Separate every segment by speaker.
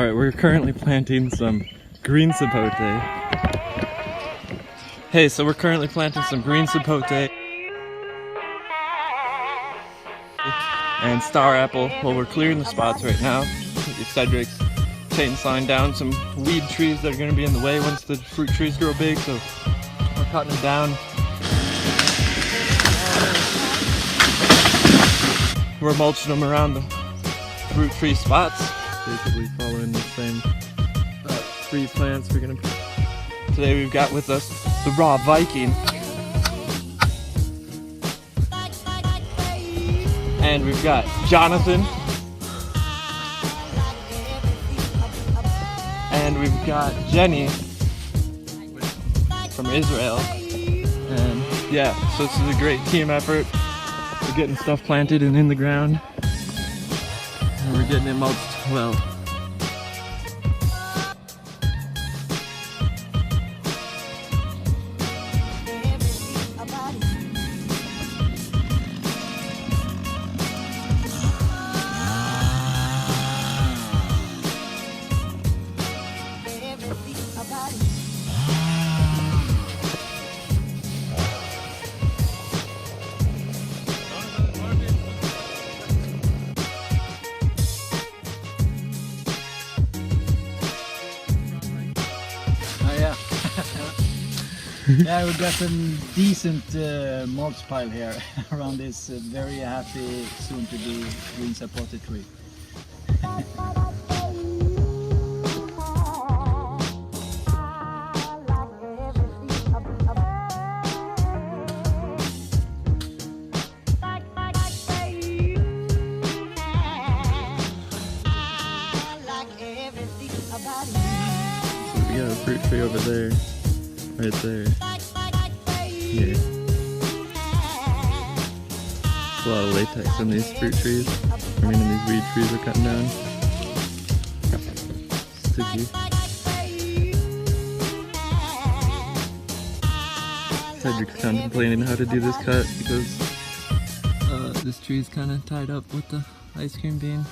Speaker 1: Alright, we're currently planting some green sapote. Hey, so we're currently planting some green sapote and star apple. Well, we're clearing the spots right now. Cedric's chainsawing down some weed trees that are going to be in the way once the fruit trees grow big, so we're cutting them down. We're mulching them around the fruit tree spots. Basically following the same three plants we're gonna put. Today we've got with us the raw Viking. And we've got Jonathan. And we've got Jennie from Israel. And yeah, so this is a great team effort. We're getting stuff planted and in the ground. And we're getting it mulched well.
Speaker 2: Yeah, we got some decent mulch pile here around this very happy, soon to be green sapote tree.
Speaker 1: We got a fruit tree over there. Right there. Yeah. There's a lot of latex in these fruit trees. I mean, in these weed trees we're cutting down. Sticky. Cedric's contemplating how to do this cut because this tree's kind of tied up with the ice cream bean.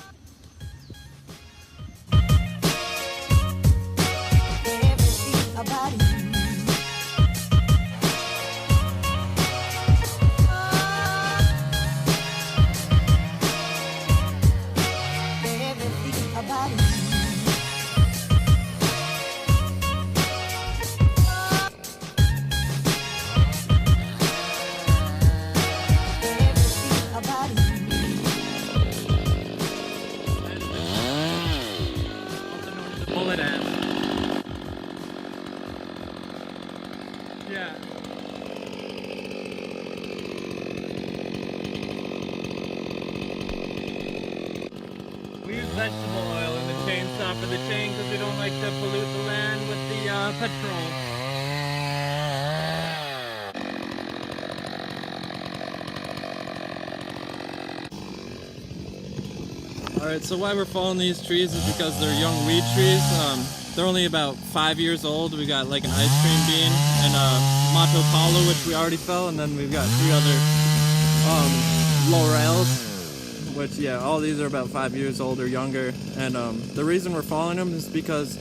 Speaker 1: Pull it in. Yeah. We use vegetable oil in the chainsaw for the chain because we don't like to pollute the land with the petrol. Alright, so why we're following these trees is because they're young weed trees. They're only about 5 years old. We got like an ice cream bean and a mato palo, which we already fell, and then we've got 3 other laurels, which yeah, all these are about 5 years old or younger. And the reason we're following them is because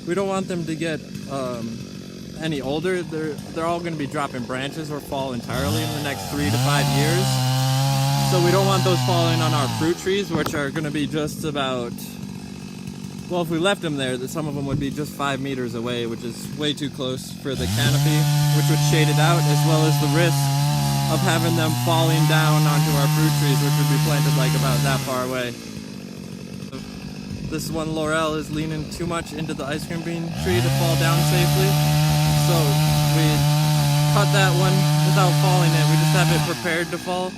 Speaker 1: we don't want them to get any older. They're all going to be dropping branches or fall entirely in the next 3 to 5 years. So we don't want those falling on our fruit trees, which are going to be just about, well, if we left them there, some of them would be just 5 meters away, which is way too close for the canopy, which would shade it out, as well as the risk of having them falling down onto our fruit trees, which would be planted like about that far away. This one laurel is leaning too much into the ice cream bean tree to fall down safely, so we cut that one without falling it. We just have it prepared to fall.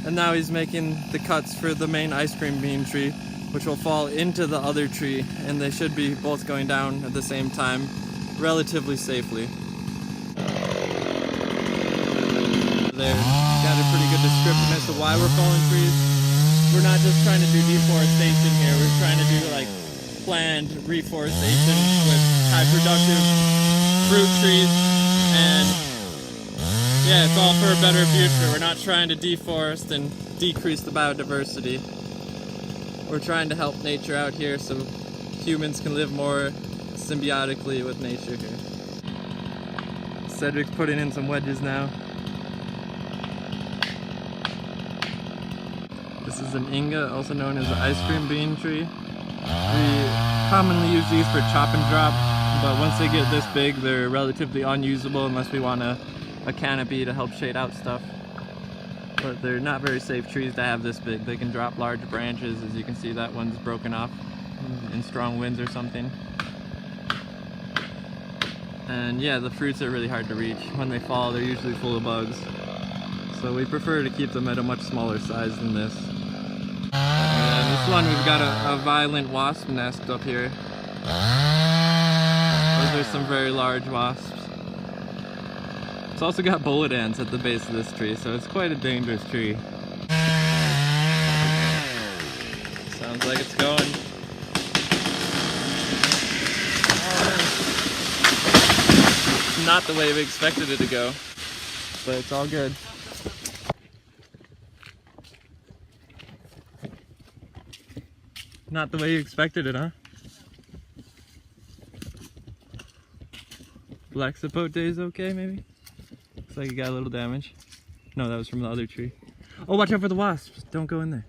Speaker 1: And now he's making the cuts for the main ice cream bean tree, which will fall into the other tree, and they should be both going down at the same time, relatively safely. There, got a pretty good description as to why we're falling trees. We're not just trying to do deforestation here, we're trying to do like planned reforestation with high productive fruit trees, and yeah, it's all for a better future. We're not trying to deforest and decrease the biodiversity. We're trying to help nature out here so humans can live more symbiotically with nature here. Cedric's putting in some wedges now. This is an inga, also known as the ice cream bean tree. We commonly use these for chop and drop, but once they get this big, they're relatively unusable unless we want a canopy to help shade out stuff. But they're not very safe trees to have this big. They can drop large branches. As you can see, that one's broken off in strong winds or something. And yeah, the fruits are really hard to reach. When they fall, they're usually full of bugs. So we prefer to keep them at a much smaller size than this. And this one, we've got a violent wasp nest up here. Those are some very large wasps. It's also got bullet ants at the base of this tree, so it's quite a dangerous tree. Sounds like it's going. It's not the way we expected it to go, but it's all good. Not the way you expected it, huh? Black Sapote is okay, maybe? Looks like it got a little damage. No, that was from the other tree. Oh, watch out for the wasps. Don't go in there.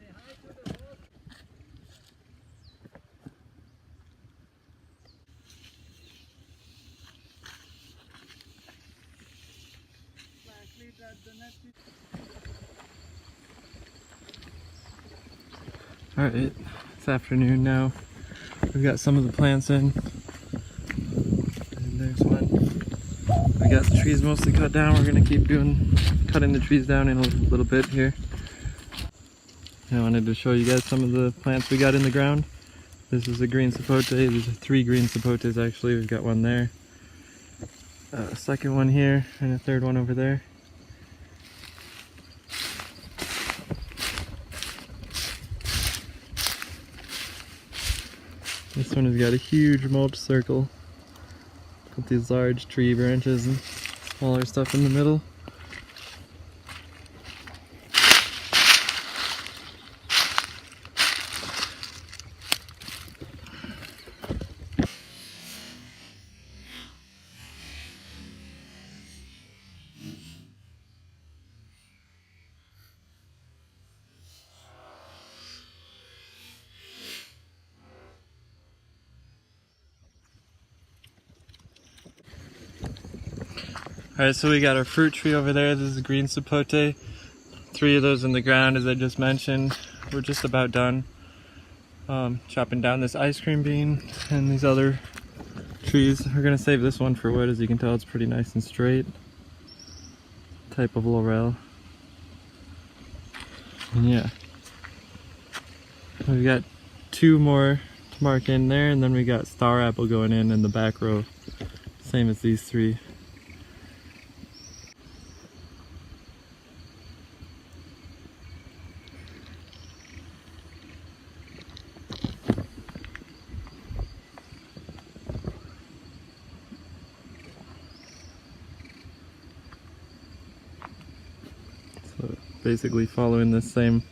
Speaker 1: Alright, it's afternoon now. We've got some of the plants in. And there's one. We got the trees mostly cut down. We're gonna keep cutting the trees down in a little bit here. I wanted to show you guys some of the plants we got in the ground. This is a green sapote. These are 3 green sapotes actually. We've got one there. A second one here and a third one over there. This one has got a huge mulch circle with these large tree branches and smaller stuff in the middle. Alright, so we got our fruit tree over there. This is a green sapote. 3 of those in the ground, as I just mentioned. We're just about done chopping down this ice cream bean and these other trees. We're gonna save this one for wood. As you can tell, it's pretty nice and straight. Type of laurel. And yeah, we got 2 more to mark in there, and then we got star apple going in the back row, same as these 3. So basically following this same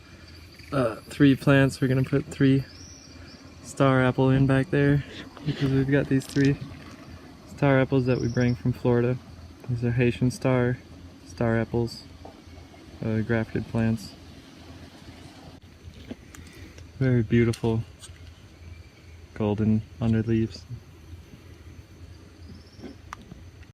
Speaker 1: 3 plants, we're gonna put 3 star apple in back there, because we've got these 3 star apples that we bring from Florida. These are Haitian star apples, grafted plants. Very beautiful golden under leaves.